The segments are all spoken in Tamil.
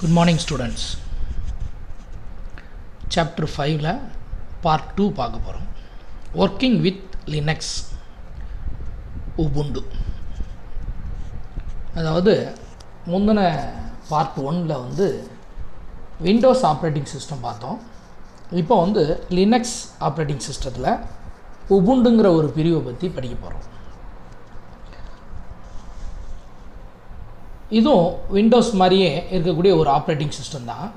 Good morning students. Chapter 5 la part 2 பார்க்க போறோம். Working with Linux Ubuntu. அதாவது முந்தின part 1ல வந்து Windows ஆப்பரேட்டிங் சிஸ்டம் பார்த்தோம். இப்போ வந்து Linux ஆப்பரேட்டிங் சிஸ்டத்தில் உபுண்டுங்கிற ஒரு பிரிவை பற்றி படிக்க போகிறோம். இதுவும் விண்டோஸ் மாதிரியே இருக்கக்கூடிய ஒரு ஆப்ரேட்டிங் சிஸ்டம் தான்.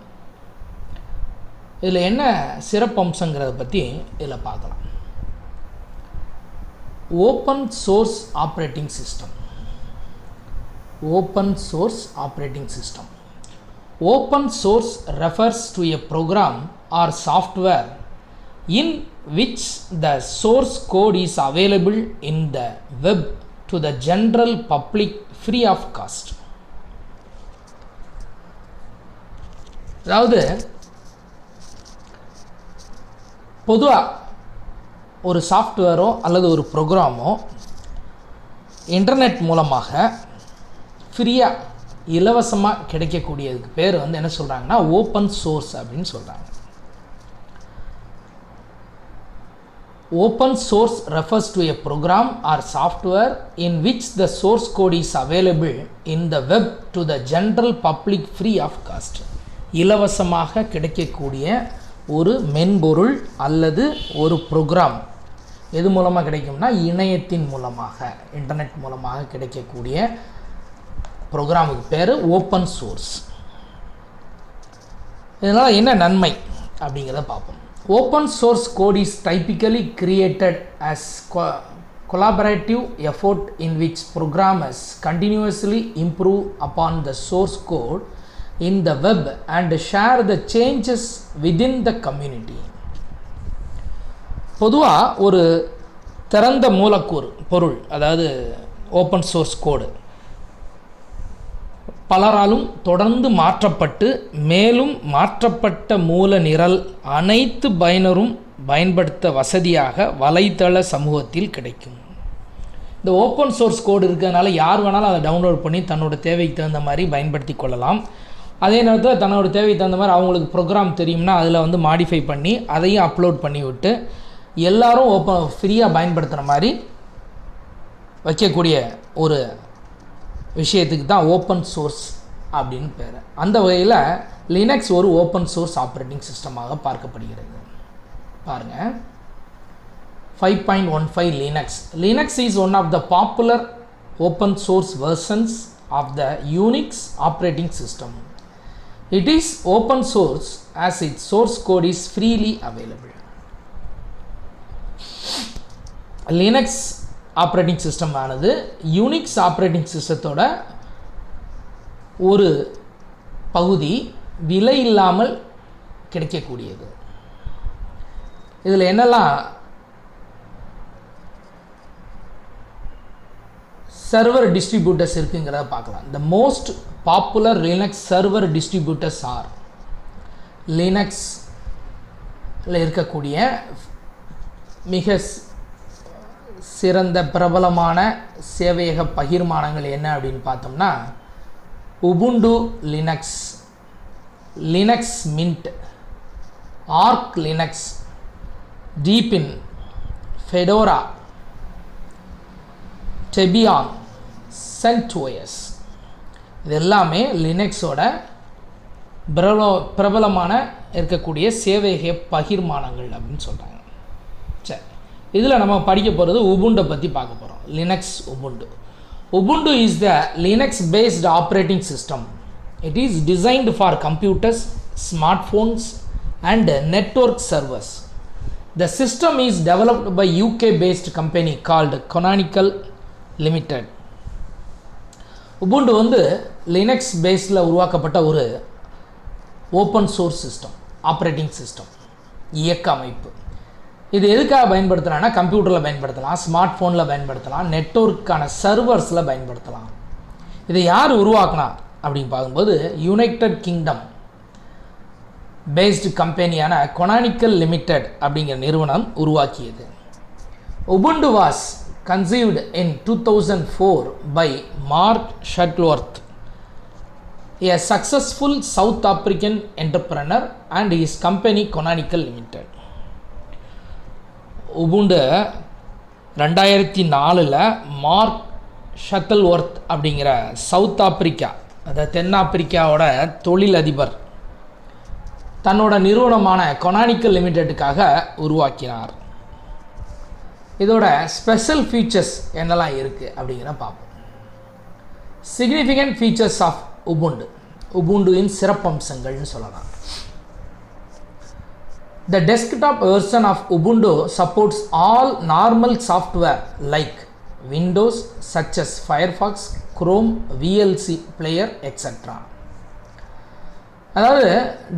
இதில் என்ன சிறப்பம்சங்கிறத பற்றி இதில் பார்க்கலாம். Open source operating system. Open source operating system. Open source refers to a program or software in which the source code is available in the web to the general public free of cost. அதாவது பொதுவாக ஒரு சாஃப்ட்வேரோ அல்லது ஒரு ப்ரோக்ராமோ இன்டர்நெட் மூலமாக ஃப்ரீயாக இலவசமாக கிடைக்கக்கூடியதுக்கு பேர் வந்து என்ன சொல்கிறாங்கன்னா ஓப்பன் சோர்ஸ் அப்படின்னு சொல்கிறாங்க. Open source refers to a program or software in which the source code is available in the web to the general public free of cost. இலவசமாக கிடைக்கக்கூடிய ஒரு மென்பொருள் அல்லது ஒரு ப்ரோக்ராம் எது மூலமாக கிடைக்கும்னா இணையத்தின் மூலமாக இன்டர்நெட் மூலமாக கிடைக்கக்கூடிய ப்ரோக்ராமுக்கு பேர் ஓப்பன் சோர்ஸ். இதனால் என்ன நன்மை அப்படிங்கிறத பார்ப்போம். Open source code is typically created as collaborative effort in which programmers continuously improve upon the source code in the web and share the changes within the community. பொதுவாக ஒரு திறந்த மூலக்கூறு பொருள் அதாவது ஓப்பன் சோர்ஸ் கோடு பலராலும் தொடர்ந்து மாற்றப்பட்டு மேலும் மாற்றப்பட்ட மூல நிரல் அனைத்து பயனரும் பயன்படுத்த வசதியாக வலைத்தள சமூகத்தில் கிடைக்கும். இந்த ஓப்பன் சோர்ஸ் கோடு இருக்கிறதுனால யார் வேணாலும் அதை டவுன்லோட் பண்ணி தன்னோட தேவைக்கு தகுந்த மாதிரி பயன்படுத்தி கொள்ளலாம். அதே நேரத்தில் தன்னோட தேவைக்கு தகுந்த மாதிரி அவங்களுக்கு ப்ரோக்ராம் தெரியும்னா அதில் வந்து மாடிஃபை பண்ணி அதையும் அப்லோட் பண்ணி விட்டு எல்லாரும் ஃப்ரீயாக பயன்படுத்துகிற மாதிரி வைக்கக்கூடிய ஒரு விஷயத்துக்கு தான் ஓப்பன் சோர்ஸ் அப்படின்னு பேர். அந்த வகையில் லினக்ஸ் ஒரு ஓப்பன் சோர்ஸ் ஆப்ரேட்டிங் சிஸ்டமாக பார்க்கப்படுகிறது. பாருங்கள் 5.15 Linux. Linux is one of the popular open source versions of the Unix operating system. It is open source as its source code is freely available. Linux operating system ஆனது யூனிக்ஸ் ஆப்ரேட்டிங் சிஸ்டத்தோட ஒரு பகுதி விலை இல்லாமல் கிடைக்கக்கூடியது. இதில் என்னெல்லாம் சர்வர் டிஸ்ட்ரிபியூட்டர்ஸ் இருக்குங்கிறத பார்க்கலாம். The most popular Linux server distributors are லினக்ஸில் இருக்கக்கூடிய மிக சிறந்த பிரபலமான சேவையக பகிர்மானங்கள் என்ன அப்படின்னு பார்த்தோம்னா Ubuntu Linux, Linux Mint, Arch Linux, Deepin, Fedora, Debian, CentOS. இது எல்லாமே லினக்ஸோட பிரபலமான இருக்கக்கூடிய சேவையக பகிர்மானங்கள் அப்படின்னு சொல்கிறாங்க. சரி, இதில் நம்ம படிக்க போகிறது உபுண்டை பற்றி பார்க்க போகிறோம். Linux Ubuntu. Ubuntu is the Linux based operating system. It is designed for computers, smart phones and network servers. The system is developed by UK based company called Canonical Limited. Ubuntu வந்து லினக்ஸ் பேஸில் உருவாக்கப்பட்ட ஒரு open source system, operating system, இயக்க அமைப்பு. இது எதுக்காக பயன்படுத்தலாம்னா கம்ப்யூட்டரில் பயன்படுத்தலாம், ஸ்மார்ட் ஃபோனில் பயன்படுத்தலாம், நெட்வொர்க்கான சர்வர்ஸில் பயன்படுத்தலாம். இதை யார் உருவாக்கினா அப்படின்னு பார்க்கும்போது யுனைடெட் கிங்டம் பேஸ்டு கம்பெனியான கொனானிக்கல் லிமிடெட் அப்படிங்கிற நிறுவனம் உருவாக்கியது. Ubuntu was conceived in 2004 by Mark Shuttleworth a successful South African entrepreneur and his company Canonical Limited. Ubuntu 2004 Mark Shuttleworth அப்படிங்கிற சவுத் ஆப்பிரிக்கா, அதாவது தென்னாப்பிரிக்காவோட தொழிலதிபர் தன்னோட நிறுவனமான கொனானிக்கல் லிமிடெட்டுக்காக உருவாக்கினார். இதோட ஸ்பெஷல் ஃபீச்சர்ஸ் என்னெல்லாம் இருக்குது அப்படிங்கிற பார்ப்போம். சிக்னிஃபிகண்ட் ஃபீச்சர்ஸ் ஆஃப் உபுண்டு, உபுண்டுவின் சிறப்பம்சங்கள்னு சொல்லலாம். The desktop version of Ubuntu supports all normal software like Windows such as Firefox, Chrome, VLC player, etc. அதாவது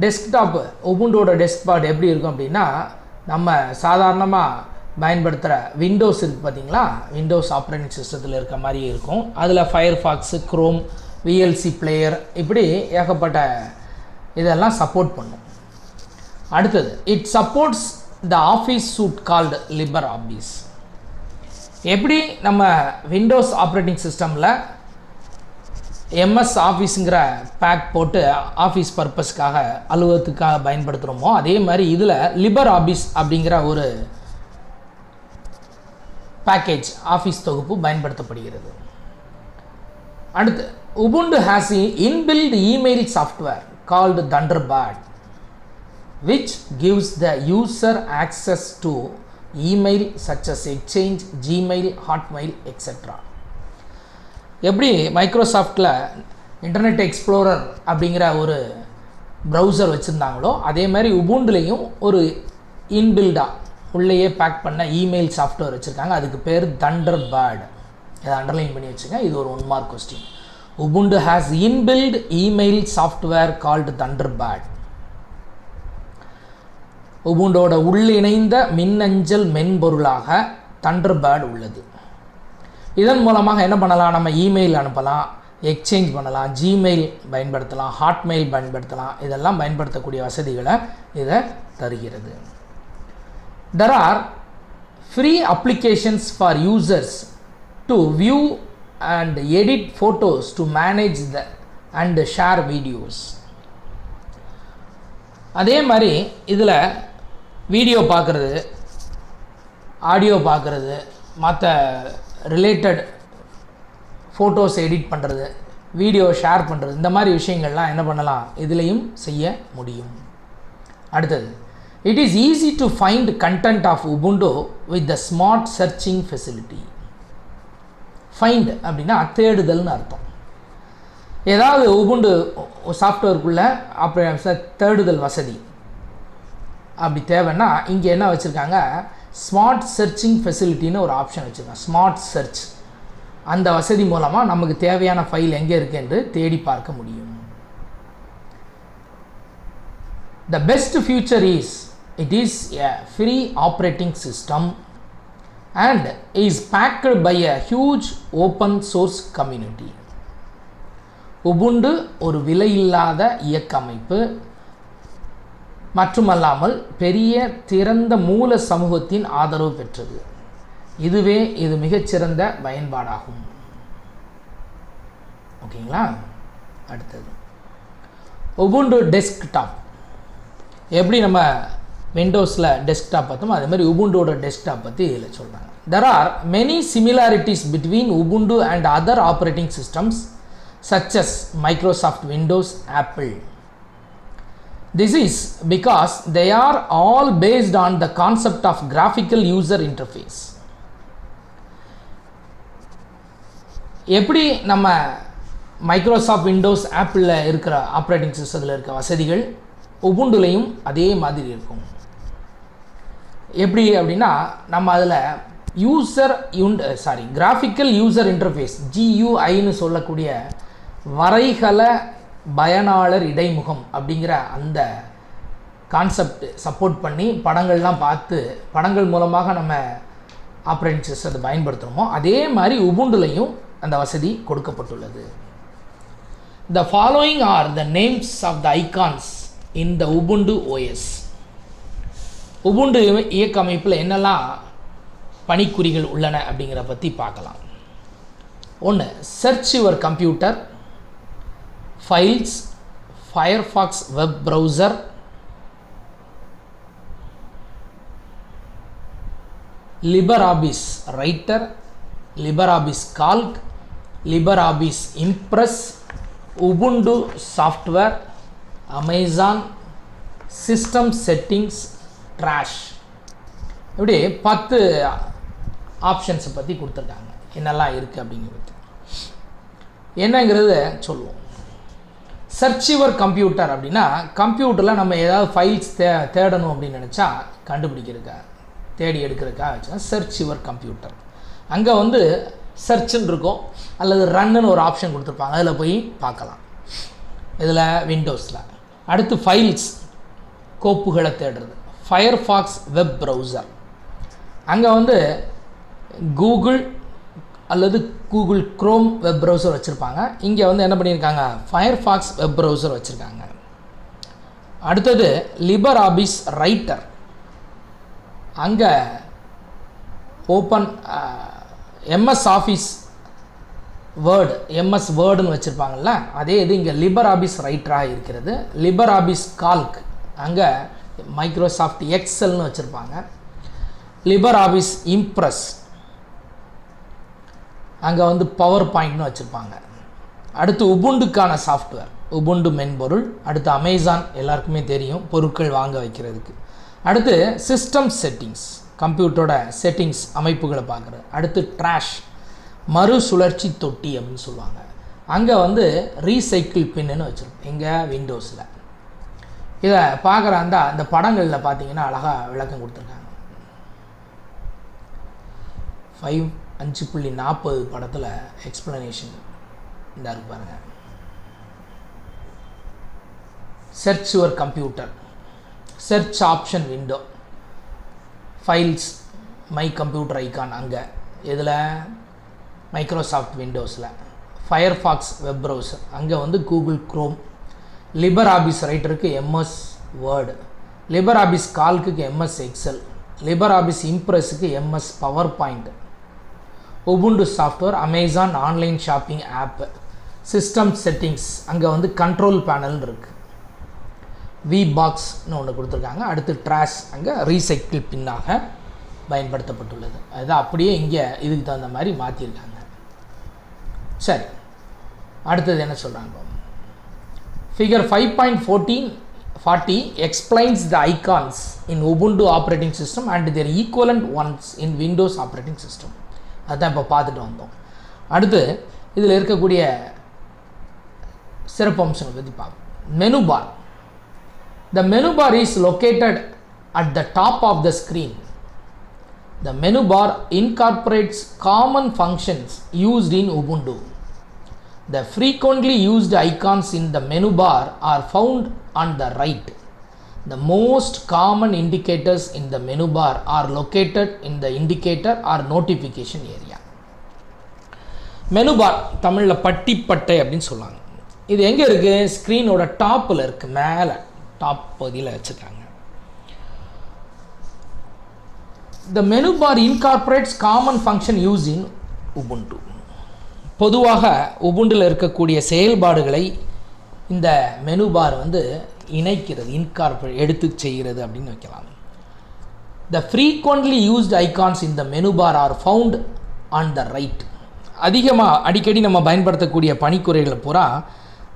டெஸ்க்டாப் உபுண்டோட டெஸ்க்டாப் எப்படி இருக்கும் அப்படின்னா, நம்ம சாதாரணமாக பயன்படுத்துகிற விண்டோஸ் இருக்குது பார்த்தீங்களா, விண்டோஸ் ஆப்ரேட்டிங் சிஸ்டத்தில் இருக்க மாதிரியே இருக்கும். அதில் ஃபயர்ஃபாக்ஸு, க்ரோம், விஎல்சி பிளேயர் இப்படி ஏகப்பட்ட இதெல்லாம் சப்போர்ட் பண்ணும். அடுத்தது, it supports the office suite called Libre Office. எப்படி நம்ம விண்டோஸ் ஆப்ரேட்டிங் சிஸ்டமில் எம்எஸ் ஆஃபீஸுங்கிற பேக் போட்டு ஆஃபீஸ் பர்பஸ்க்காக அலுவலகத்துக்காக பயன்படுத்துகிறோமோ, அதே மாதிரி இதில் லிபர் ஆஃபீஸ் அப்படிங்கிற ஒரு பேக்கேஜ் ஆஃபீஸ் தொகுப்பு பயன்படுத்தப்படுகிறது. அடுத்து, Ubuntu has inbuilt email software called Thunderbird which gives the user access to email such as Exchange, Gmail, Hotmail, etc. எப்படி மைக்ரோசாஃப்டில் இன்டர்நெட் எக்ஸ்ப்ளோரர் அப்படிங்கிற ஒரு ப்ரௌசர் வச்சுருந்தாங்களோ, அதே மாதிரி உபுண்டுலேயும் ஒரு இன்பில்டாக உள்ளேயே பேக் பண்ண இமெயில் சாஃப்ட்வேர் வச்சுருக்காங்க. அதுக்கு பேர் தண்டர்பர்ட். இதை அண்டர்லைன் பண்ணி வச்சுங்க, இது ஒரு 1 mark question. Ubuntu has inbuilt email software called Thunderbird. உபுண்டோட உள்ளிணைந்த மின்னஞ்சல் மென்பொருளாக தண்டர்பர்ட் உள்ளது. இதன் மூலமாக என்ன பண்ணலாம், நம்ம இமெயில் அனுப்பலாம், எக்ஸ்சேஞ்ச் பண்ணலாம், ஜிமெயில் பயன்படுத்தலாம், ஹாட்மெயில் பயன்படுத்தலாம். இதெல்லாம் பயன்படுத்தக்கூடிய வசதிகளை இதை தருகிறது. There are free applications for users to view and edit photos, to manage the and share videos. அதே மாதிரி இதில் வீடியோ பார்க்குறது, ஆடியோ பார்க்குறது, மற்ற ரிலேட்டட் ஃபோட்டோஸ் எடிட் பண்ணுறது, வீடியோ ஷேர் பண்ணுறது, இந்த மாதிரி விஷயங்கள்லாம் என்ன பண்ணலாம், இதுலேயும் செய்ய முடியும். அடுத்தது, it is easy to find content of Ubuntu with the smart searching facility. Find அப்படின்னா தேடுதல்னு அர்த்தம். ஏதாவது உபுண்டு சாஃப்ட்வேருக்குள்ளே அப்புறம் தேடுதல் வசதி அப்படி தேவைன்னா இங்கே என்ன வச்சுருக்காங்க, ஸ்மார்ட் சர்ச்சிங் ஃபெசிலிட்டின்னு ஒரு ஆப்ஷன் வச்சுருக்காங்க. ஸ்மார்ட் சர்ச், அந்த வசதி மூலமாக நமக்கு தேவையான ஃபைல் எங்கே இருக்குது என்று தேடி பார்க்க முடியும். The best feature is it is a free operating system and is backed by a huge open source community. Ubuntu ஒரு விலையில்லாத இயக்க அமைப்பு மட்டுமல்லாமல் பெரிய திறந்த மூல சமூகத்தின் ஆதரவு பெற்றது. இதுவே இது மிகச்சிறந்த பயன்பாடாகும். ஓகேங்களா? அடுத்தது, உபுண்டு டெஸ்க்டாப். எப்படி நம்ம விண்டோஸில் டெஸ்க்டாப் பார்த்தோம், அதே மாதிரி உபுண்டோட டெஸ்க்டாப் பற்றி இதில் சொல்கிறாங்க. There are many similarities between Ubuntu and other operating systems such as Microsoft Windows, Apple. This is because they are all based on the concept of graphical user interface. எப்படி நம்ம மைக்ரோசாஃப்ட் விண்டோஸ், ஆப்பிளில் இருக்கிற ஆப்ரேட்டிங் சிஸ்டத்தில் இருக்க வசதிகள் உபுண்டுலையும் அதே மாதிரி இருக்கும். எப்படி அப்படின்னா, நம்ம அதில் கிராஃபிக்கல் யூசர் இன்டர்ஃபேஸ், GUIன்னு சொல்லக்கூடிய வரைகல பயனாளர் இடைமுகம் அப்படிங்கிற அந்த கான்செப்ட் சப்போர்ட் பண்ணி படங்கள்லாம் பார்த்து படங்கள் மூலமாக நம்ம ஆப்ரேட்டிங் சிஸ்டத்தை பயன்படுத்துகிறோமோ, அதே மாதிரி உபுண்டுலையும் அந்த வசதி கொடுக்கப்பட்டுள்ளது. The following are the names of the icons in the Ubuntu OS. Ubuntu இயக்க அமைப்பில் என்னெல்லாம் பணிக்குறிகள் உள்ளன அப்படிங்கிற பற்றி பார்க்கலாம். ஒன்று, search your computer. Files, Firefox web browser, LibreOffice Writer, LibreOffice Calc, LibreOffice Impress, Ubuntu software, Amazon, system settings, trash. இப்படி 10 ஆப்ஷன்ஸை பற்றி கொடுத்துருக்காங்க. என்னெல்லாம் இருக்குது அப்படிங்கிறது என்னங்கிறத சொல்லுவோம். சர்ச் யுவர் கம்ப்யூட்டர் அப்படின்னா கம்ப்யூட்டரில் நம்ம ஏதாவது ஃபைல்ஸ் தேடணும் அப்படின்னு நினச்சா கண்டுபிடிக்கிறதுக்கா, தேடி எடுக்கிறதுக்காக வச்சா சர்ச் யுவர் கம்ப்யூட்டர். அங்கே வந்து சர்ச்சுன்னு இருக்கும் அல்லது ரன்னுன்னு ஒரு ஆப்ஷன் கொடுத்துருப்பாங்க, அதில் போய் பார்க்கலாம். இதில் விண்டோஸில். அடுத்து ஃபைல்ஸ், கோப்புகளை தேடுறது. ஃபயர்ஃபாக்ஸ் வெப் ப்ரௌசர், அங்கே வந்து கூகுள் அல்லது கூகுள் குரோம் வெப் ப்ரௌசர் வச்சுருப்பாங்க. இங்கே வந்து என்ன பண்ணியிருக்காங்க, ஃபயர்ஃபாக்ஸ் வெப் ப்ரௌசர் வச்சுருக்காங்க. அடுத்தது லிபர்ஆஃபீஸ் ரைட்டர், அங்கே open MS Office Word, MS வேர்டுன்னு வச்சுருப்பாங்கள்ல, அதே இது இங்கே லிபர்ஆஃபீஸ் ரைட்டராக இருக்கிறது. லிபர்ஆஃபீஸ் கால்க், அங்கே மைக்ரோசாஃப்ட் எக்ஸல்னு வச்சுருப்பாங்க. லிபர்ஆஃபீஸ் இம்ப்ரெஸ், அங்கே வந்து பவர் பாயிண்ட்னு வச்சுருப்பாங்க. அடுத்து உபுண்டுக்கான சாஃப்ட்வேர், உபுண்டு மென்பொருள். அடுத்து அமேசான், எல்லாருக்குமே தெரியும், பொருட்கள் வாங்க வைக்கிறதுக்கு. அடுத்து சிஸ்டம் செட்டிங்ஸ், கம்ப்யூட்டரோட செட்டிங்ஸ் அமைப்புகளை பார்க்குறது. அடுத்து ட்ராஷ், மறுசுழற்சி தொட்டி அப்படின்னு சொல்லுவாங்க. அங்கே வந்து ரீசைக்கிள் பின்னு வச்சுருப்போம் எங்கே விண்டோஸில். இதை பார்க்குறாந்தா இந்த படங்களில் பார்த்தீங்கன்னா அழகாக விளக்கம் கொடுத்துருக்காங்க. 5.40 படத்தில் எக்ஸ்பிளனேஷன் இந்த இருக்கு பாருங்கள். Search your computer, search option window, files, my computer icon அங்கே இதில் மைக்ரோசாஃப்ட் விண்டோஸில். ஃபயர்ஃபாக்ஸ் வெப் ப்ரௌசர், அங்கே வந்து கூகுள் குரோம். லிபர்ஆஃபீஸ் ரைட்டருக்கு எம்எஸ் வேர்டு, லிபர்ஆஃபீஸ் கால்க்கு எம்எஸ் எக்ஸல், லிபர்ஆஃபீஸ் இம்ப்ரெஸுக்கு MS PowerPoint. Ubuntu software, Amazon online shopping app. System settings, அங்கே வந்து கண்ட்ரோல் பேனல் இருக்குது. வி பாக்ஸ்னு ஒன்று கொடுத்துருக்காங்க. அடுத்து ட்ராஷ், அங்கே ரீசைக்கிள் பின்னாக பயன்படுத்தப்பட்டுள்ளது. அதுதான் அப்படியே இங்கே இதுக்கு தகுந்த மாதிரி மாற்றிருக்காங்க. சரி, அடுத்தது என்ன சொல்கிறாங்க, figure 5.40 explains the icons in Ubuntu operating system and their equivalent ones in Windows operating system. அதுதான் இப்போ பார்த்துட்டு வந்தோம். அடுத்து இதில் இருக்கக்கூடிய சிறப்பு அம்சங்களை பற்றி பார்ப்போம். Menu bar, the menu bar is located at the top of the screen. The menu bar incorporates common functions used in Ubuntu. The frequently used icons in the menu bar are found on the right. The most common indicators in the menu bar are located in the indicator or notification area. Menu bar தமிழில் பட்டிப்பட்டை அப்படின்னு சொல்லுவாங்க. இது எங்கே இருக்குது, ஸ்க்ரீனோட டாப்பில் இருக்குது, மேலே டாப் பகுதியில் வச்சுருக்காங்க. The menu bar incorporates common function used in Ubuntu. பொதுவாக உபுண்டில் இருக்கக்கூடிய செயல்பாடுகளை இந்த மெனு பார் வந்து இணைக்கிறது, இன்கார்பரேட் எடுத்து செய்கிறது அப்படின்னு வைக்கலாம். The frequently used icons in the menu bar are found on the right. அதிகமாக அடிக்கடி நம்ம பயன்படுத்தக்கூடிய பணிக்குறைகளை பூரா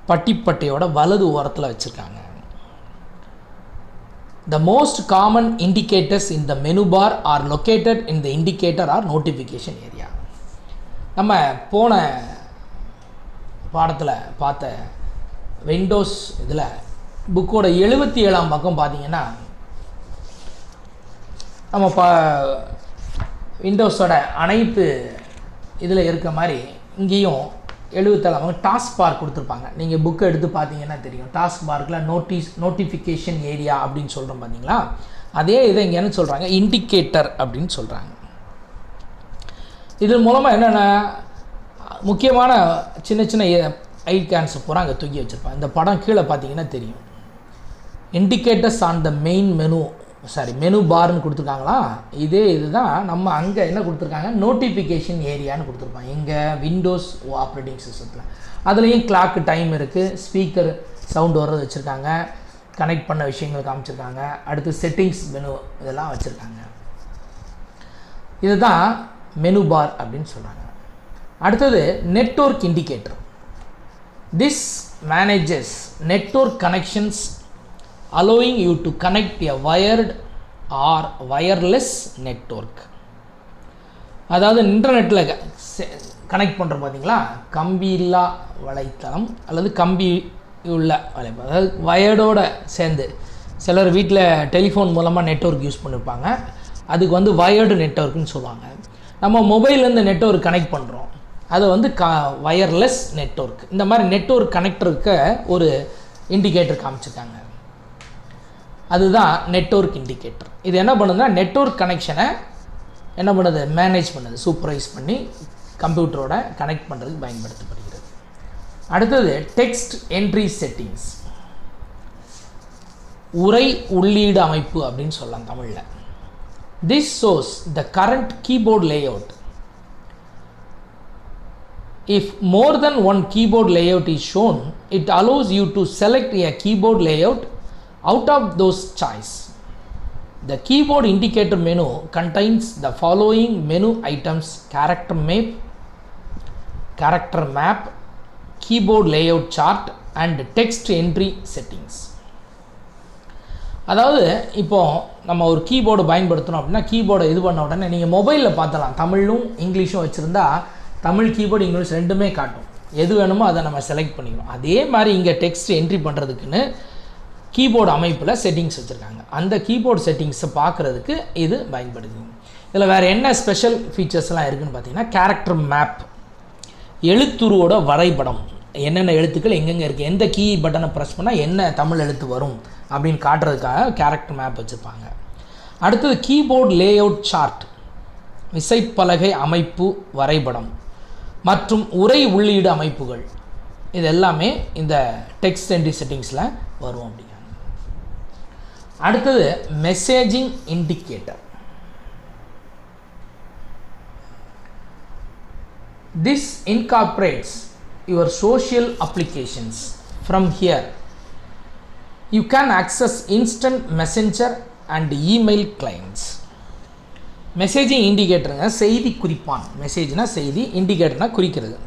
பட்டிப்பட்டையோட வலது ஓரத்தில் வச்சுருக்காங்க. The most common indicators in the menu bar are located in the indicator or notification area. நம்ம போன பாடத்தில் பார்த்த விண்டோஸ் இதில் புக்கோட 77ஆம் பக்கம் பார்த்தீங்கன்னா நம்ம விண்டோஸோட அனைத்து இதில் இருக்க மாதிரி இங்கேயும் 77ஆம் பக்கம் டாஸ்க் பார் கொடுத்துருப்பாங்க. நீங்கள் புக்கை எடுத்து பார்த்தீங்கன்னா தெரியும். டாஸ்க் பார்க்கில் நோட்டிஃபிகேஷன் ஏரியா அப்படின்னு சொல்கிறோம் பார்த்தீங்களா, அதே இதை இங்கே என்ன சொல்கிறாங்க, இண்டிகேட்டர் அப்படின்னு சொல்கிறாங்க. இதன் மூலமாக என்னென்ன முக்கியமான சின்ன சின்ன ஐகான்ஸை பூரா அங்கே தூக்கி வச்சுருப்பாங்க. இந்த படம் கீழே பார்த்தீங்கன்னா தெரியும். Indicators on the main menu பார்னு கொடுத்துருக்காங்களா, இதே இதுதான் நம்ம அங்கே என்ன கொடுத்துருக்காங்க, நோட்டிஃபிகேஷன் ஏரியான்னு கொடுத்துருப்பாங்க எங்கள் விண்டோஸ் ஆப்ரேட்டிங் சிஸ்டத்தில். அதுலேயும் கிளாக்கு டைம் இருக்குது, ஸ்பீக்கர் சவுண்டு வர்றது வச்சுருக்காங்க, கனெக்ட் பண்ண விஷயங்கள் காமிச்சிருக்காங்க, அடுத்து செட்டிங்ஸ் மெனு இதெல்லாம் வச்சுருக்காங்க. இதுதான் மெனு பார் அப்படின்னு சொல்கிறாங்க. அடுத்தது network indicator. This manages network connections allowing you to connect a wired or wireless network. அதாவது இன்டர்நெட்டில் கனெக்ட் பண்ணுறோம் பார்த்தீங்களா, கம்பி இல்லா வலைத்தளம் அல்லது கம்பி உள்ள வலைத்தளம், அதாவது வயர்டோடு சேர்ந்து சிலர் வீட்டில் டெலிஃபோன் மூலமாக நெட்வொர்க் யூஸ் பண்ணியிருப்பாங்க, அதுக்கு வந்து வயர்டு நெட்வொர்க்குன்னு சொல்லுவாங்க. நம்ம மொபைல்லேருந்து நெட்வொர்க் கனெக்ட் பண்ணுறோம், அது வந்து வயர்லெஸ் நெட்வொர்க். இந்த மாதிரி நெட்வொர்க் கனெக்டருக்கு ஒரு இண்டிகேட்டர் காமிச்சிருக்காங்க, அதுதான் நெட்வொர்க் இண்டிகேட்டர். இது என்ன பண்ணுதுன்னா நெட்வொர்க் கனெக்ஷனை என்ன பண்ணுது, மேனேஜ் பண்ணுது, சூப்பர்வைஸ் பண்ணி கம்ப்யூட்டரோட கனெக்ட் பண்ணுறதுக்கு பயன்படுத்தப்படுகிறது. அடுத்தது டெக்ஸ்ட் என்ட்ரி செட்டிங்ஸ், உரை உள்ளீடு அமைப்பு அப்படின்னு சொல்லலாம் தமிழில். This shows the current keyboard layout. If more than one keyboard layout is shown, it allows you to select a keyboard layout out of those choice. The keyboard indicator menu contains the following menu items: character map, keyboard layout chart and text entry settings. அதாவது இப்போ நம்ம ஒரு கீபோர்டு பயன்படுத்தணும் அப்படின்னா கீபோர்டை இது பண்ண உடனே நீங்கள் மொபைலில் பார்த்தலாம், தமிழும் இங்கிலீஷும் வச்சுருந்தா தமிழ் கீபோர்டு இங்கிலீஷ் ரெண்டுமே காட்டும், எது வேணுமோ அதை நம்ம செலக்ட் பண்ணிக்கணும். அதே மாதிரி இங்கே டெக்ஸ்ட் என்ட்ரி பண்ணுறதுக்குன்னு கீபோர்டு அமைப்பில் செட்டிங்ஸ் வச்சுருக்காங்க, அந்த கீபோர்டு செட்டிங்ஸை பார்க்குறதுக்கு இது பயன்படுது. இதில் வேறு என்ன ஸ்பெஷல் ஃபீச்சர்ஸ்லாம் இருக்குதுன்னு பார்த்தீங்கன்னா கேரக்டர் மேப், எழுத்துருவோட வரைபடம், என்னென்ன எழுத்துக்கள் எங்கெங்கே இருக்குது, எந்த கீ பட்டனை ப்ரெஸ் பண்ணால் என்ன தமிழ் எழுத்து வரும் அப்படின்னு காட்டுறதுக்காக கேரக்டர் மேப் வச்சுருப்பாங்க. அடுத்தது கீபோர்டு லேஅவுட் சார்ட், விசைப்பலகை அமைப்பு வரைபடம் மற்றும் உரை உள்ளீடு அமைப்புகள், இது எல்லாமே இந்த டெக்ஸ்ட் என்ட்ரி செட்டிங்ஸில் வரும் அப்படிங்க. அடுத்தது messaging indicator. This incorporates your social applications. From here, you can access instant messenger and email clients. Messaging இண்டிகேட்டருங்க செய்தி குறிப்பான், மெசேஜ்னா செய்தி, இண்டிகேட்டர்னா குறிக்கிறது.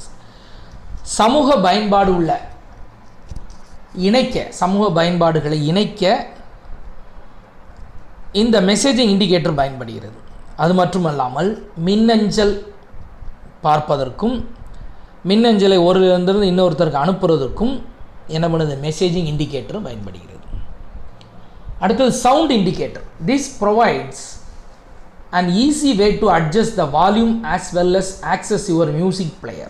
சமூக பயன்பாடு உள்ள இணைக்க, சமூக பயன்பாடுகளை இணைக்க இந்த மெசேஜிங் இண்டிகேட்டர் பயன்படுகிறது. அது மட்டுமல்லாமல் மின்னஞ்சல் பார்ப்பதற்கும் மின்னஞ்சலை ஒருவரிலிருந்து இன்னொருத்தருக்கு அனுப்புவதற்கும் என்ன பண்ணுது, மெசேஜிங் இண்டிகேட்டர் பயன்படுகிறது. அடுத்தது sound indicator. This provides an easy way to adjust the volume as well as access your music player.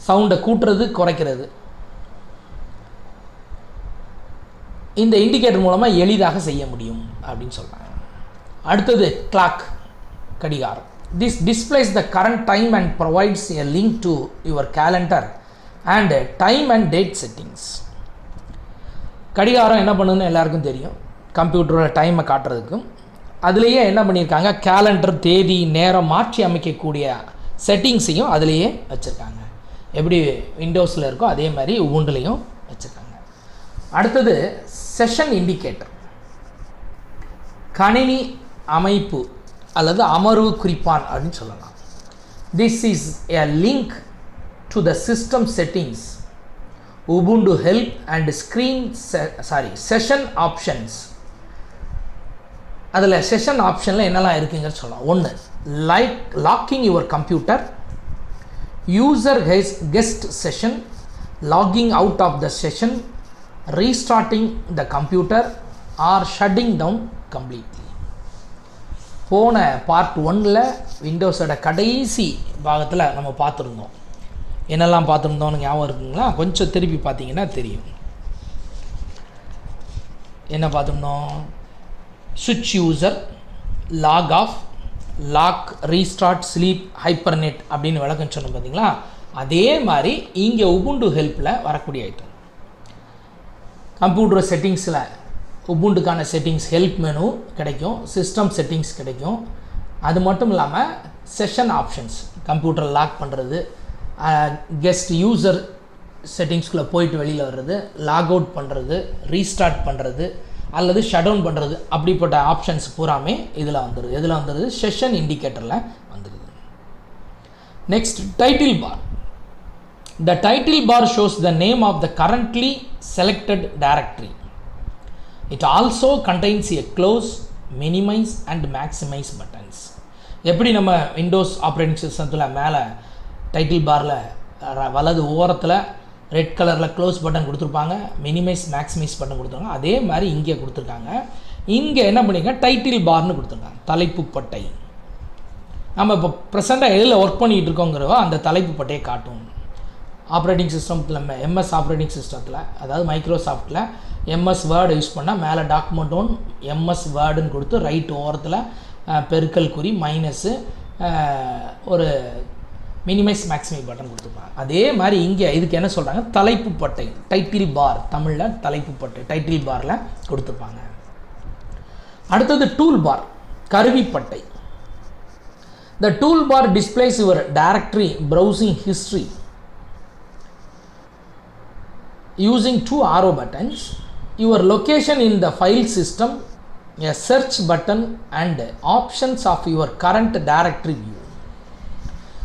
சவுண்டை கூட்டுறது குறைக்கிறது இந்த இண்டிகேட்டர் மூலமாக எளிதாக செய்ய முடியும் அப்படின்னு சொல்கிறாங்க. அடுத்தது கிளாக், கடிகாரம். This displays the current time and provides a link to your calendar and time and date settings. கடிகாரம் என்ன பண்ணுதுன்னு எல்லாருக்கும் தெரியும், கம்ப்யூட்டரோட டைமை காட்டுறதுக்கும். அதுலேயே என்ன பண்ணியிருக்காங்க, கேலண்டர், தேதி, நேரம் மாற்றி அமைக்கக்கூடிய செட்டிங்ஸையும் அதிலேயே வச்சுருக்காங்க. எப்படி விண்டோஸில் இருக்கோ அதே மாதிரி உபுண்டுலேயும் வச்சுருக்காங்க. அடுத்தது செஷன் இண்டிகேட்டர், கணினி அமைப்பு அல்லது அமர்வு குறிப்பான் அப்படின்னு சொல்லலாம். This is a link to the system settings, Ubuntu help and session options. அதில் செஷன் ஆப்ஷனில் என்னெல்லாம் இருக்குங்கன்னு சொல்லலாம். ஒன்று, locking your computer, user guest session, logging out of the session, restarting the computer or shutting down completely. போன பார்ட் 1ல் விண்டோஸோட கடைசி பாகத்தில் நம்ம பார்த்துருந்தோம். என்னெல்லாம் பார்த்துருந்தோன்னு ஞாபகம் இருக்குங்களா? கொஞ்சம் திருப்பி பார்த்தீங்கன்னா தெரியும். என்ன பார்த்துருந்தோம்? சுவிட்ச் user, log off, lock, restart, sleep, hibernate அப்படின்னு விளக்கம் சொன்னோம் பார்த்தீங்களா? அதே மாதிரி இங்கே உபுண்டு ஹெல்ப்பில் வரக்கூடிய ஐட்டம். கம்ப்யூட்டர் செட்டிங்ஸில் உபுண்டுக்கான செட்டிங்ஸ் ஹெல்ப் மெனு கிடைக்கும், சிஸ்டம் செட்டிங்ஸ் கிடைக்கும். அது மட்டும் இல்லாமல் செஷன் ஆப்ஷன்ஸ், கம்ப்யூட்டர் லாக் பண்ணுறது, கெஸ்ட் யூசர் செட்டிங்ஸ்குள்ளே போயிட்டு வெளியில் வர்றது, லாக் அவுட் பண்ணுறது, ரீஸ்டார்ட் பண்ணுறது அல்லது ஷட் டவுன் பண்ணுறது, அப்படிப்பட்ட ஆப்ஷன்ஸ் பூராமே இதில் வந்துடுது. இதில் வந்துடுது செஷன் இண்டிகேட்டரில் வந்துடுது. Next title bar. The title bar shows the name of the currently selected directory. It also contains a close, minimize and maximize buttons. எப்படி நம்ம விண்டோஸ் ஆப்ரேட்டிங் சிஸ்டத்தில் மேலே டைட்டில் பாரில் வலது ஓரத்தில் ரெட் கலரில் க்ளோஸ் பட்டன் கொடுத்துருப்பாங்க, மினிமைஸ் மேக்ஸிமைஸ் பட்டன் கொடுத்துருக்காங்க, அதே மாதிரி இங்கே கொடுத்துருக்காங்க. இங்கே என்ன பண்ணியிருக்காங்க, டைட்டில் பார்னு கொடுத்துருக்காங்க, தலைப்பு பட்டை. நம்ம இப்போ ப்ரெசெண்டாக எதில் ஒர்க் பண்ணிகிட்டு இருக்கோங்கிறவோ அந்த தலைப்பு பட்டையை காட்டும். ஆப்ரேட்டிங் சிஸ்டத்தில் எம்எஸ் ஆப்ரேட்டிங் சிஸ்டத்தில், அதாவது மைக்ரோசாஃப்ட்டில் எம்எஸ் வேர்டு யூஸ் பண்ணால் மேலே டாக்குமெண்ட் ஒன் எம்எஸ் வேர்டுன்னு கொடுத்து ரைட் ஓரத்தில் பெருக்கல் குறி மைனஸு ஒரு மினிமைஸ் மேக்ஸிமை பட்டன் கொடுத்துருப்பாங்க. அதே மாதிரி இங்கே இதுக்கு என்ன சொல்கிறாங்க, தலைப்பு பட்டை, டைட்டில் பார், தமிழில் தலைப்பு பட்டை டைட்டில் பாரில் கொடுத்துருப்பாங்க. அடுத்தது டூல் பார், கருவிப்பட்டை. The toolbar displays your directory browsing history using two arrow buttons, your location in the file system, a search button and options of your current directory view.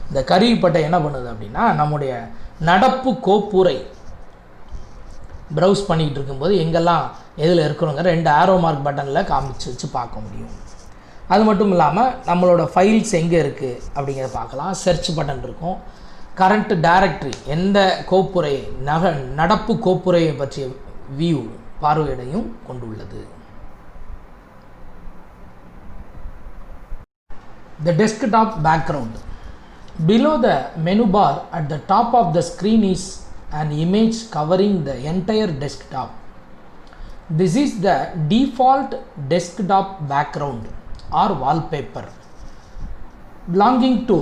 இந்த கருவிப்பட்டை என்ன பண்ணுது அப்படின்னா, நம்முடைய நடப்பு கோப்புரை ப்ரௌஸ் பண்ணிகிட்டு இருக்கும்போது எங்கெல்லாம் எதில் இருக்கிறோங்க 2 ஆரோ மார்க் பட்டனில் காமிச்சு வச்சு பார்க்க முடியும். அது மட்டும் இல்லாமல் நம்மளோட ஃபைல்ஸ் எங்கே இருக்குது அப்படிங்கிறத பார்க்கலாம். சர்ச் பட்டன் இருக்கும். கரண்ட் டைரக்டரி, எந்த கோப்புரை நடப்பு கோப்புரையை பற்றிய வியூ பார்வையிடையும் கொண்டுள்ளது. The desktop background. Below the menu bar at the top of the screen is an image covering the entire desktop. This is the default desktop background or wallpaper belonging to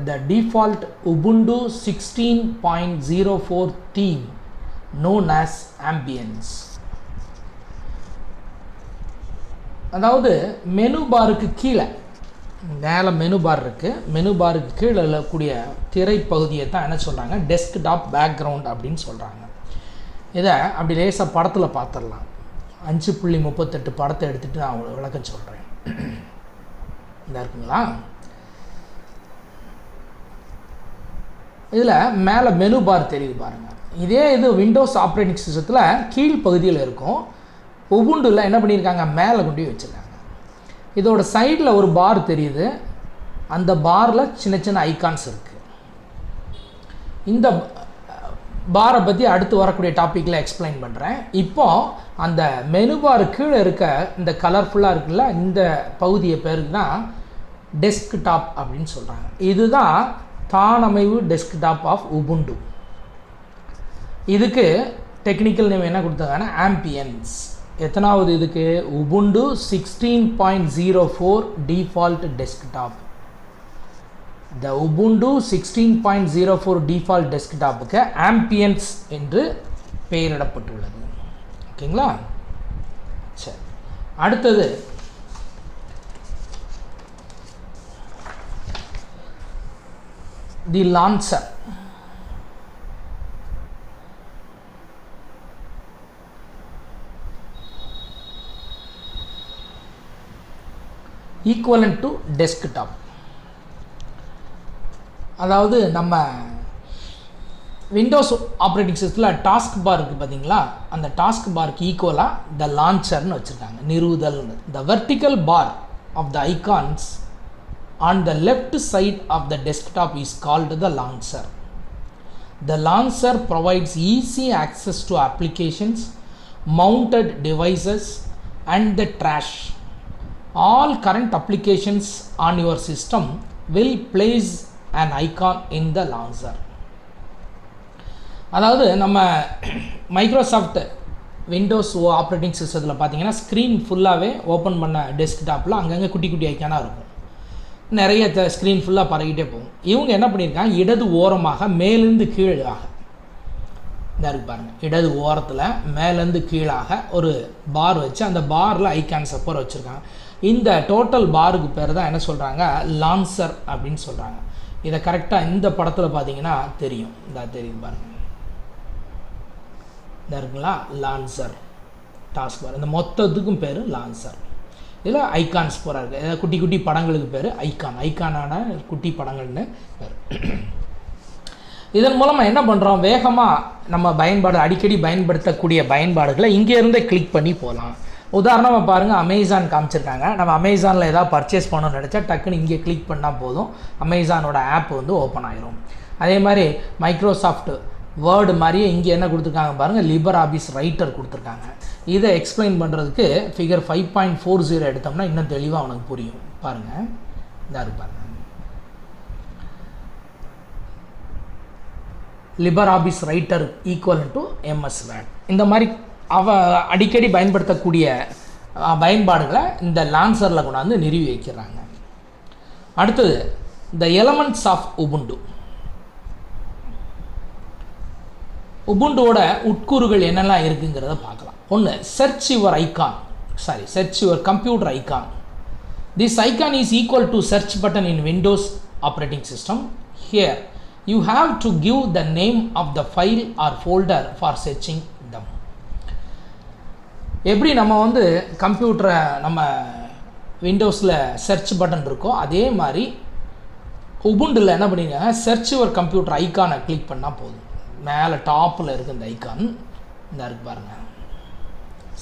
the default Ubuntu 16.04 theme known as Ambience. அதாவது மெனு பாருக்கு கீழே மேலே மெனு பார் இருக்குது, மெனு பாருக்கு கீழே இருக்கக்கூடிய திரைப்பகுதியை தான் என்ன சொல்கிறாங்க, டெஸ்க்டாப் பேக்ரவுண்ட் அப்படின்னு சொல்கிறாங்க. இதை அப்படி லேசாக படத்தில் பார்த்துடலாம். 5.38 படத்தை எடுத்துகிட்டு நான் விளக்கம் சொல்கிறேன். இந்த இருக்குங்களா, இதில் மேலே மெனு பார் தெரியுது பாருங்கள். இதே இது விண்டோஸ் ஆப்ரேட்டிங் சிஸ்டத்தில் கீழ் பகுதியில் இருக்கும். உபுண்டுல என்ன பண்ணியிருக்காங்க, மேலே கொண்டு வச்சுருக்காங்க. இதோட சைடில் ஒரு பார் தெரியுது, அந்த பாரில் சின்ன சின்ன ஐகான்ஸ் இருக்குது. இந்த பாரை பற்றி அடுத்து வரக்கூடிய டாப்பிக்கில் எக்ஸ்பிளைன் பண்ணுறேன். இப்போது அந்த மெனு பார் கீழே இருக்க இந்த கலர்ஃபுல்லாக இருக்குல்ல, இந்த பகுதியை பேருக்கு தான் டெஸ்க்டாப் அப்படின்னு சொல்கிறாங்க. இதுதான் தானமைவு டெஸ்க்டாப் ஆஃப் உபுண்டு. இதுக்கு டெக்னிக்கல் நேம் என்ன கொடுத்தாங்கன்னா ஆம்பியன்ஸ். எத்தனாவது இதுக்கு, உபுண்டு 16.04 டிஃபால்ட் டெஸ்க்டாப். இந்த உபுண்டு 16.04 டிஃபால்ட் டெஸ்க்டாப்புக்கு ஆம்பியன்ஸ் என்று பெயரிடப்பட்டுள்ளது. ஓகேங்களா, சரி. அடுத்தது தி லான்ச்சர். Equivalent to desktop. அதாவது நம்ம விண்டோஸ் ஆப்ரேட்டிங் சிஸ்டத்தில் டாஸ்க் பார் இருக்குது பார்த்தீங்களா, அந்த டாஸ்க் பார்க்கு ஈக்குவலாக த லான்ச்சர்னு வச்சுருக்காங்க, நிறுவுதல். The vertical bar of the icons on the left side of the desktop is called the launcher. The launcher provides easy access to applications, mounted devices and the trash. All current applications on your system will place an icon in the launcher. அதாவது நம்ம மைக்ரோசாஃப்ட் விண்டோஸ் ஆப்ரேட்டிங் சிஸ்டத்தில் பார்த்தீங்கன்னா ஸ்க்ரீன் ஃபுல்லாகவே ஓப்பன் பண்ண டெஸ்க்டாப்பில் அங்கங்கே குட்டி குட்டி ஐக்கானாக இருக்கும். நிறைய ஸ்க்ரீன் ஃபுல்லாக பரவிக்கிட்டே போகும். இவங்க என்ன பண்ணியிருக்காங்க, இடது ஓரமாக மேலேருந்து கீழாக இந்த இருக்கு பாருங்கள், இடது ஓரத்தில் மேலேருந்து கீழாக ஒரு பார் வச்சு அந்த பாரில் ஐகான்ஸ் அப்போ வச்சுருக்காங்க. இந்த டோட்டல் பாருக்கு பேர் தான் என்ன சொல்கிறாங்க, லான்ச்சர் அப்படின்னு சொல்கிறாங்க. இதை கரெக்டாக இந்த படத்தில் பார்த்தீங்கன்னா தெரியும். தெரியும் பாருங்கள், இந்த இருக்குங்களா லான்சர் டாஸ்க் பார். இந்த மொத்தத்துக்கும் பேர் லான்சர். இதில் ஐகான்ஸ் பூரா இருக்குது. ஏதாவது குட்டி குட்டி படங்களுக்கு பேர் ஐகானான குட்டி படங்கள்னு பேர். இதன் மூலமாக என்ன பண்ணுறோம், வேகமாக நம்ம அடிக்கடி பயன்படுத்தக்கூடிய பயன்பாடுகளை இங்கேருந்தே கிளிக் பண்ணி போகலாம். உதாரணமாக பாருங்கள், அமேசான் காமிச்சிருக்காங்க. நம்ம அமேசானில் ஏதாவது பர்ச்சேஸ் பண்ணணும்னு நினச்சா டக்குன்னு இங்கே கிளிக் பண்ணால் போதும், அமேசானோட ஆப் ஓப்பன் ஆயிரும். அதே மாதிரி மைக்ரோசாஃப்ட் வேர்டு மாதிரியே இங்கே என்ன கொடுத்துருக்காங்க பாருங்கள், லிபர் ஆஃபீஸ் ரைட்டர் கொடுத்துருக்காங்க. இதை எக்ஸ்பிளைன் பண்ணுறதுக்கு ஃபிகர் 5.40 எடுத்தோம்னா இன்னும் தெளிவாக உனக்கு புரியும். பாருங்கள், பாருங்கள், லிபர் office writer equal to MS word. இந்த மாதிரி அடிக்கடி பயன்படுத்தக்கூடிய பயன்பாடுகளை இந்த லான்சரில் கொண்டாந்து நிறுவி வைக்கிறாங்க. அடுத்தது த எலமெண்ட்ஸ் ஆஃப் உபுண்டு. உபுண்டோட உட்கூறுகள் என்னெல்லாம் இருக்குங்கிறத பார்க்கலாம். ஒன்று, search your computer icon. This icon is equal to search button in Windows operating system. Here you have to give the name of the file or folder for searching them. எப்படி நம்ம கம்ப்யூட்டரை நம்ம விண்டோஸில் சர்ச் பட்டன் இருக்கோ அதே மாதிரி உபுண்டில் என்ன பண்ணிங்க, சர்ச் யுவர் கம்ப்யூட்டர் ஐகானை கிளிக் பண்ணால் போதும். மேலே டாப்பில் இருக்குது இந்த ஐக்கான், இந்த இருக்கு பாருங்கள்,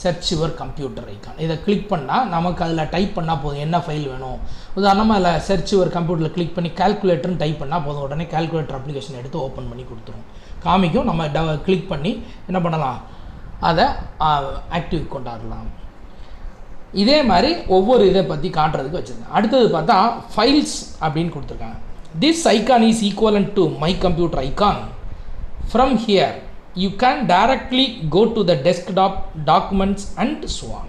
சர்ச் யுவர் கம்ப்யூட்டர் ஐக்கான். இதை கிளிக் பண்ணால் நமக்கு அதில் டைப் பண்ணால் போதும் என்ன ஃபைல் வேணும். உதாரணமாக அதில் சர்ச் யுவர் கம்ப்யூட்டரில் கிளிக் பண்ணி கால்குலேட்டர்னு டைப் பண்ணால் போதும், உடனே கால்குலேட்டர் அப்ளிகேஷன் எடுத்து ஓப்பன் பண்ணி கொடுத்துரும், காமிக்கும். நம்ம கிளிக் பண்ணி என்ன பண்ணலாம், அதை ஆக்டிவ் கொண்டாடலாம். இதே மாதிரி ஒவ்வொரு இதை பற்றி காட்டுறதுக்கு வச்சுருக்கேன். அடுத்தது பார்த்தா ஃபைல்ஸ் அப்படின்னு கொடுத்துருக்காங்க. This icon is equivalent to my computer icon. From here, you can directly go to the desktop, documents and so on.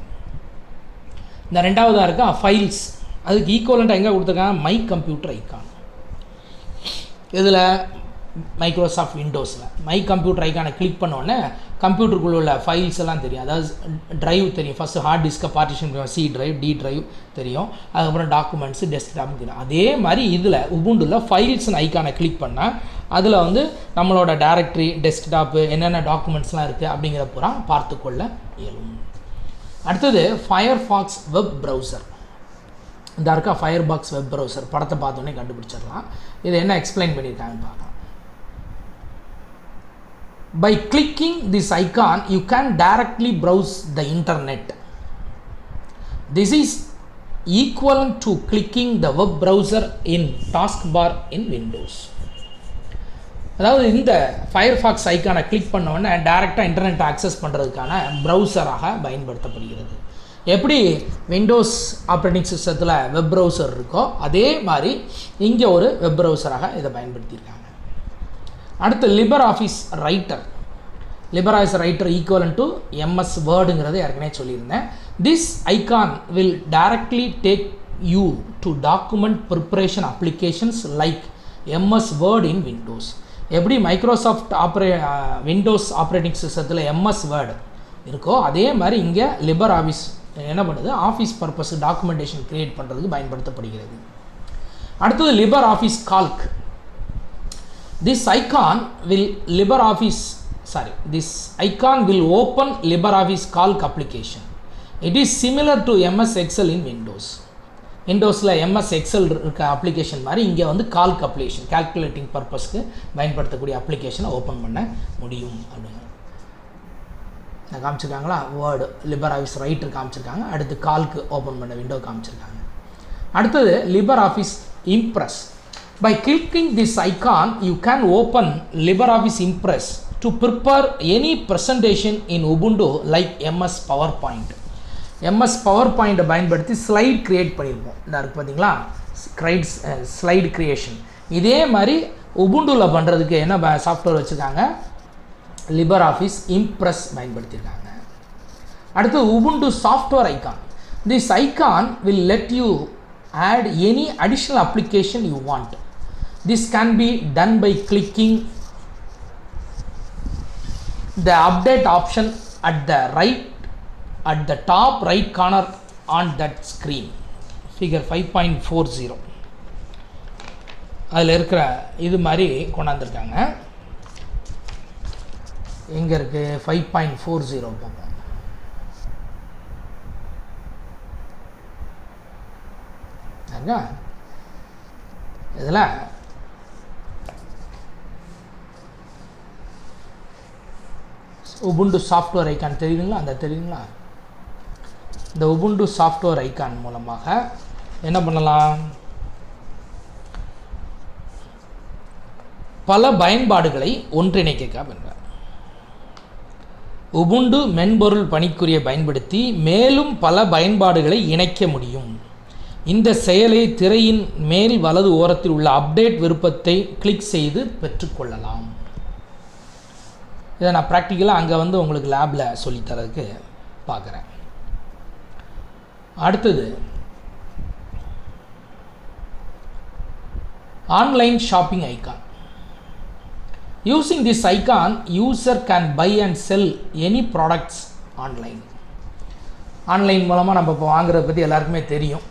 இந்த ரெண்டாவதாக இருக்கா ஃபைல்ஸ், அதுக்கு ஈக்குவலண்ட்டாக எங்கே கொடுத்துருக்காங்க, மை கம்ப்யூட்டர் ஐக்கான். இதில் மைக்ரோசாஃப்ட் விண்டோஸில் மை கம்ப்யூட்டர் ஐக்கானை கிளிக் பண்ணோடனே கம்ப்யூட்டருக்குள்ள உள்ள ஃபைல்ஸ் எல்லாம் தெரியும். அதாவது ட்ரைவ் தெரியும், ஃபஸ்ட்டு ஹார்ட் டிஸ்கை பார்ட்டிஷன் பண்ணுவோம், C ட்ரைவ், D ட்ரைவ் தெரியும், அதுக்கப்புறம் டாக்குமெண்ட்ஸு, டெஸ்க்டாப் தெரியும். அதே மாதிரி இதில் உபுண்டில் ஃபைல்ஸ்னு ஐக்கானை கிளிக் பண்ணால் அதில் நம்மளோட டைரக்டரி, டெஸ்க்டாப்பு, என்னென்ன டாக்குமெண்ட்ஸ்லாம் இருக்குது அப்படிங்கிற பூரா பார்த்துக்கொள்ள இயலும். அடுத்தது ஃபயர்ஃபாக்ஸ் வெப் ப்ரௌசர். இந்த இருக்கா ஃபயர்பாக்ஸ் வெப் ப்ரௌசர், படத்தை பார்த்தோன்னே கண்டுபிடிச்சிடலாம். இது என்ன எக்ஸ்பிளைன் பண்ணியிருக்காங்கன்னு பார்க்கலாம். By clicking this icon, you can directly browse the internet. This is equivalent to clicking the web browser in taskbar in Windows. அதாவது இந்த ஃபயர்ஃபாக்ஸ் ஐக்கானை கிளிக் பண்ண உடனே டைரெக்டாக இன்டர்நெட் ஆக்சஸ் பண்ணுறதுக்கான ப்ரௌசராக பயன்படுத்தப்படுகிறது. எப்படி விண்டோஸ் ஆப்ரேட்டிங் சிஸ்டத்தில் வெப் ப்ரௌசர் இருக்கோ அதே மாதிரி இங்கே ஒரு வெப் ப்ரௌசராக இதை பயன்படுத்தியிருக்காங்க. அடுத்து லிபர் office writer equivalent to MS வேர்டுங்கிறது ஏற்கனவே சொல்லியிருந்தேன். This icon will directly take you to document preparation applications like MS word in Windows. எப்படி மைக்ரோசாஃப்ட் விண்டோஸ் ஆப்ரேட்டிங் சிஸ்டத்தில் MS வேர்டு இருக்கோ அதே மாதிரி இங்கே லிபர் ஆஃபீஸ் என்ன பண்ணுது, ஆஃபீஸ் பர்பஸ் டாக்குமெண்டேஷன் க்ரியேட் பண்ணுறதுக்கு பயன்படுத்தப்படுகிறது. அடுத்தது லிபர் office Calc. This icon will open LibreOffice Calc application. It is similar to MS Excel in Windows. விண்டோஸில் MS Excel இருக்க அப்ளிகேஷன் மாதிரி இங்கே கால்க் அப்ளிகேஷன், கால்குலேட்டிங் பர்பஸ்க்கு பயன்படுத்தக்கூடிய அப்ளிகேஷனை ஓப்பன் பண்ண முடியும் அப்படிங்க காமிச்சிருக்காங்களா. வேர்டு லிபர் ஆஃபீஸ் ரைட்டர் காமிச்சிருக்காங்க. அடுத்து கால்க்கு ஓப்பன் பண்ண விண்டோ காமிச்சிருக்காங்க. அடுத்தது லிபர் office Impress. By clicking this icon, you can open LibreOffice Impress to prepare any presentation in Ubuntu like MS PowerPoint. MS PowerPoint பயன்படுத்தி ஸ்லைட் கிரியேட் பண்ணியிருப்போம். இந்த இருக்கு பார்த்தீங்களா, ஸ்லைட் கிரியேஷன். இதே மாதிரி உபுண்டுவில் பண்ணுறதுக்கு என்ன சாஃப்ட்வேர் வச்சுருக்காங்க, LibreOffice Impress பயன்படுத்தியிருக்காங்க. அடுத்து Ubuntu software icon. This icon will let you add any additional application you want. This can be done by clicking the update option at the top right corner on that screen. Figure 5.40. அதில் இருக்கிற இது மாதிரி கொண்டாந்துருக்காங்க. எங்கே இருக்குது? 5.40 பார்ப்போம். இதில் உபுண்டு சாஃப்ட்வேர் ஐக்கான் தெரியுதுங்களா? அந்த தெரியுங்களா? இந்த உபுண்டு சாஃப்ட்வேர் ஐக்கான் மூலமாக என்ன பண்ணலாம்? பல பயன்பாடுகளை ஒன்றிணைக்க அப்படின்றார். உபுண்டு மென்பொருள் பணிக்குரிய பயன்படுத்தி மேலும் பல பயன்பாடுகளை இணைக்க முடியும். இந்த செயலை திரையின் மேல் வலது ஓரத்தில் உள்ள அப்டேட் விருப்பத்தை கிளிக் செய்து பெற்றுக்கொள்ளலாம். இதை நான் ப்ராக்டிக்கலாக அங்கே வந்து உங்களுக்கு லேபில் சொல்லித்தரதுக்கு பார்க்குறேன். அடுத்தது online shopping icon. Using this icon user can buy and sell any products online. Online மூலமாக நம்ம இப்போ வாங்குறத பற்றி எல்லாருக்குமே தெரியும்.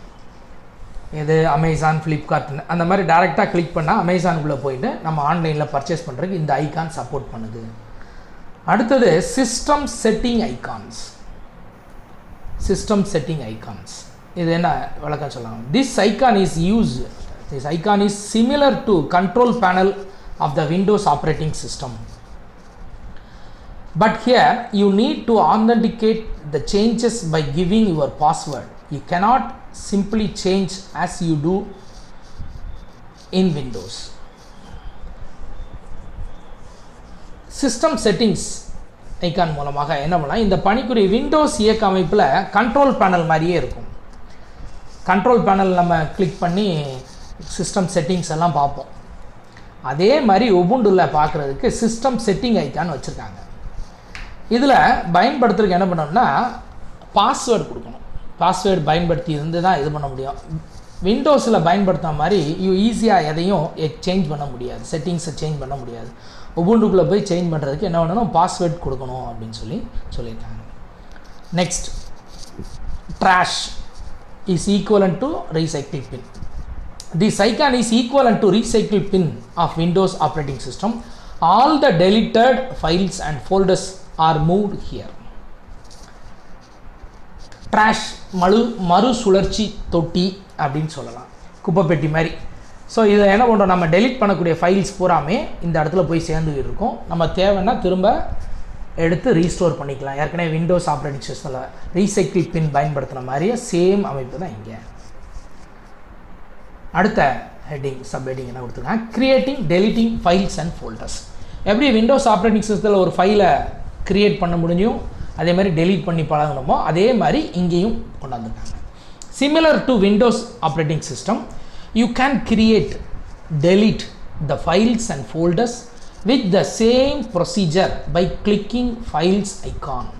இது அமேசான், ஃப்ளிப்கார்ட்னு அந்த மாதிரி டேரெக்டாக கிளிக் பண்ணால் அமேசானுக்குள்ளே போயிட்டு நம்ம ஆன்லைனில் பர்ச்சேஸ் பண்ணுறதுக்கு இந்த ஐக்கான் சப்போர்ட் பண்ணுது. அடுத்தது system setting icons. System setting icons இது என்ன விளக்கம் சொல்லலாம்? This icon is similar to control panel of the Windows operating system, but here you need to authenticate the changes by giving your password. You cannot simply change as you do in Windows. System settings icon மூலமாக என்ன பண்ணலாம்? இந்த பணிக்குரிய விண்டோஸ் இயக்க அமைப்பில் கண்ட்ரோல் பேனல் மாதிரியே இருக்கும். கண்ட்ரோல் பேனல் நம்ம கிளிக் பண்ணி சிஸ்டம் செட்டிங்ஸ் எல்லாம் பார்ப்போம். அதே மாதிரி உபுண்டுல பார்க்குறதுக்கு சிஸ்டம் செட்டிங் ஐக்கான் வச்சுருக்காங்க. இதில் பயன்படுத்துறதுக்கு என்ன பண்ணணும்னா பாஸ்வேர்டு கொடுக்கணும். பாஸ்வேர்டு பயன்படுத்தி இருந்து தான் இது பண்ண முடியும். விண்டோஸில் பயன்படுத்துகிற மாதிரி ஈஸியாக எதையும் சேஞ்ச் பண்ண முடியாது, செட்டிங்ஸை சேஞ்ச் பண்ண முடியாது. உபுண்டுக்குள்ளே போய் சேஞ்ச் பண்ணுறதுக்கு என்ன பண்ணணும்? பாஸ்வேர்டு கொடுக்கணும் அப்படின்னு சொல்லியிருக்காங்க. Next, trash is equivalent to recycle bin. This icon is equivalent to recycle pin of Windows operating system. All the deleted files and folders are moved here. Trash மறு சுழற்சி தொட்டி அப்படின்னு சொல்லலாம், குப்பை பெட்டி மாதிரி. ஸோ இதை என்ன பண்ணுறோம்? நம்ம டெலிட் பண்ணக்கூடிய ஃபைல்ஸ் பூராமே இந்த இடத்துல போய் சேர்ந்துக்கிட்டு இருக்கோம். நம்ம தேவைன்னா திரும்ப எடுத்து ரீஸ்டோர் பண்ணிக்கலாம். ஏற்கனவே விண்டோஸ் ஆப்ரேட்டிங் சிஸ்டமில் ரீசைக்கிள் பின் பயன்படுத்தின மாதிரியே சேம் அமைப்பு தான் இங்கே. அடுத்த ஹெட்டிங் சப் ஹெட்டிங் என்ன கொடுத்துருக்காங்க? Creating deleting files and folders. எப்படி விண்டோஸ் ஆப்ரேட்டிங் சிஸ்டத்தில் ஒரு ஃபைலை க்ரியேட் பண்ண முடியும், அதே மாதிரி டெலீட் பண்ணி பழகணுமோ அதே மாதிரி இங்கேயும் கொண்டாந்துருக்காங்க. Similar to Windows operating system, you can create delete the files and folders with the same procedure by clicking files icon.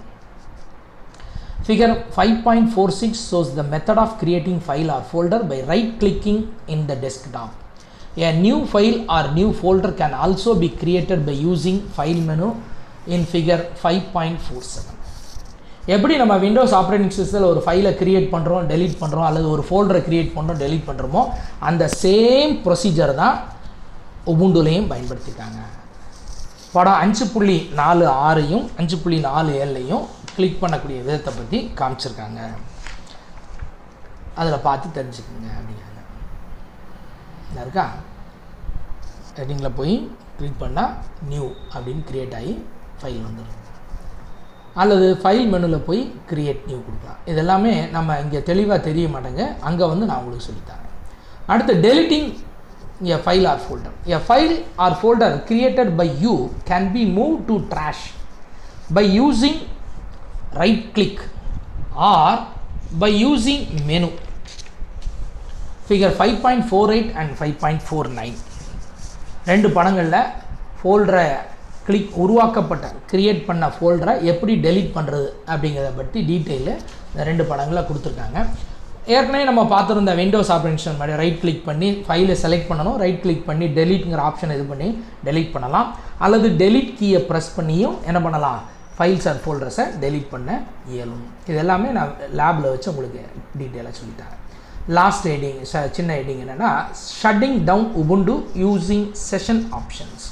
Figure 5.46 shows the method of creating file or folder by right clicking in the desktop. A new file or new folder can also be created by using file menu in figure 5.47. எப்படி நம்ம விண்டோஸ் ஆப்ரேட்டிங் சிஸ்டத்தில் ஒரு ஃபைலை கிரியேட் பண்ணுறோம், டெலீட் பண்ணுறோம், அல்லது ஒரு ஃபோல்டரை கிரியேட் பண்ணுறோம், டெலீட் பண்ணுறோமோ அந்த சேம் ப்ரொசீஜர் தான் உபுண்டுலையும் பயன்படுத்தியிருக்காங்க. படம் 5.46 5.47 கிளிக் பண்ணக்கூடிய விதத்தை பற்றி காமிச்சிருக்காங்க. அதில் பார்த்து தெரிஞ்சுக்கோங்க அப்படிங்கிறாங்க. இருக்கா? ஹெட்டிங்கில் போய் கிளிக் பண்ணால் நியூ அப்படின்னு க்ரியேட் ஆகி ஃபைல் வந்துடும். அல்லது ஃபைல் மெனுவில் போய் க்ரியேட் நியூ கொடுக்கலாம். இதெல்லாமே நம்ம இங்கே தெளிவாக தெரிய மாட்டேங்க, அங்கே வந்து நான் உங்களுக்கு சொல்லித்தரேன். அடுத்து deleting a file or folder. A file or folder created by you can be moved to trash by using right click or by using menu. Figure 5.48 and 5.49 ரெண்டு படங்களில் ஃபோல்டரை உருவாக்கப்பட்ட கிரியேட் பண்ண ஃபோல்டரை எப்படி டெலீட் பண்ணுறது அப்படிங்கிறத பற்றி டீட்டெயிலு இந்த ரெண்டு படங்களில் கொடுத்துருக்காங்க. ஏற்கனவே நம்ம பார்த்துருந்த விண்டோஸ் ஆப்ரேஷன் மாதிரி ரைட் கிளிக் பண்ணி ஃபைலை செலக்ட் பண்ணணும், ரைட் கிளிக் பண்ணி டெலீட்ங்கிற ஆப்ஷன் இது பண்ணி டெலீட் பண்ணலாம், அல்லது டெலீட் கீயை ப்ரெஸ் பண்ணியும் என்ன பண்ணலாம்? ஃபைல்ஸ் அண்ட் ஃபோல்டர்ஸை டெலீட் பண்ண இயலும். இது எல்லாமே நான் லேபில் வச்சு உங்களுக்கு டீட்டெயிலாக சொல்லித்தரேன். லாஸ்ட் ஹெட்டிங் சின்ன ஹெட்டிங் என்னென்னா shutting down Ubuntu using session options.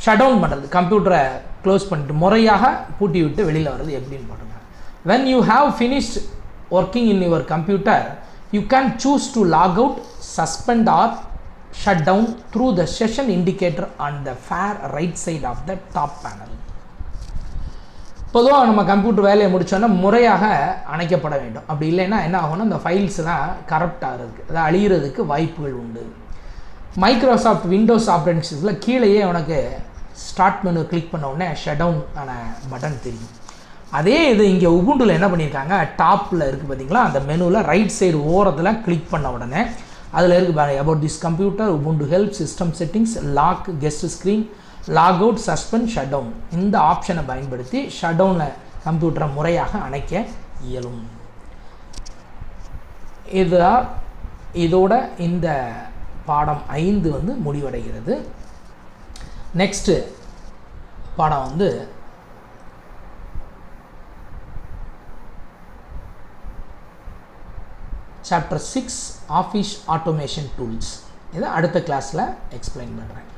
Shut down பண்ணுறது, கம்ப்யூட்டரை க்ளோஸ் பண்ணிட்டு முறையாக பூட்டி விட்டு வெளியில் வர்றது எப்படின்னு போட்டுங்க. when you have finished working in your computer you can choose to log out, suspend or shut down through the session indicator on the far right side of the top panel. பொதுவாக நம்ம கம்ப்யூட்டர் வேலையை முடித்தோன்னா முறையாக அணைக்கப்பட வேண்டும். அப்படி இல்லைன்னா என்ன ஆகும்னா இந்த ஃபைல்ஸ்லாம் கரப்ட் ஆகிறதுக்கு, அதை அழிகிறதுக்கு வாய்ப்புகள் உண்டு. மைக்ரோசாஃப்ட் விண்டோஸ் ஆப்ரேட்டிங் சிஸ்டத்தில் கீழேயே உனக்கு ஸ்டார்ட் மெனு கிளிக் பண்ண உடனே ஷட் டவுன் ஆன பட்டன் தெரியும். அதே இது இங்கே உபுண்டுல என்ன பண்ணியிருக்காங்க, டாப்பில் இருக்குது பார்த்தீங்களா, அந்த மெனுவில் ரைட் சைடு ஓரத்தில் கிளிக் பண்ண உடனே அதில் இருக்குது பாருங்க, about this computer, Ubuntu help, system settings, lock, guest screen, log out, suspend, shut down. இந்த ஆப்ஷனை பயன்படுத்தி ஷட் டவுனில் கம்ப்யூட்டரை முறையாக அணைக்க இயலும். இதோட இந்த பாடம் 5 வந்து முடிவடைகிறது. நெக்ஸ்ட்டு பாடம் வந்து சாப்டர் 6 ஆஃபீஸ் ஆட்டோமேஷன் டூல்ஸ். இதை அடுத்த கிளாஸில் எக்ஸ்பிளைன் பண்ணுறேன்.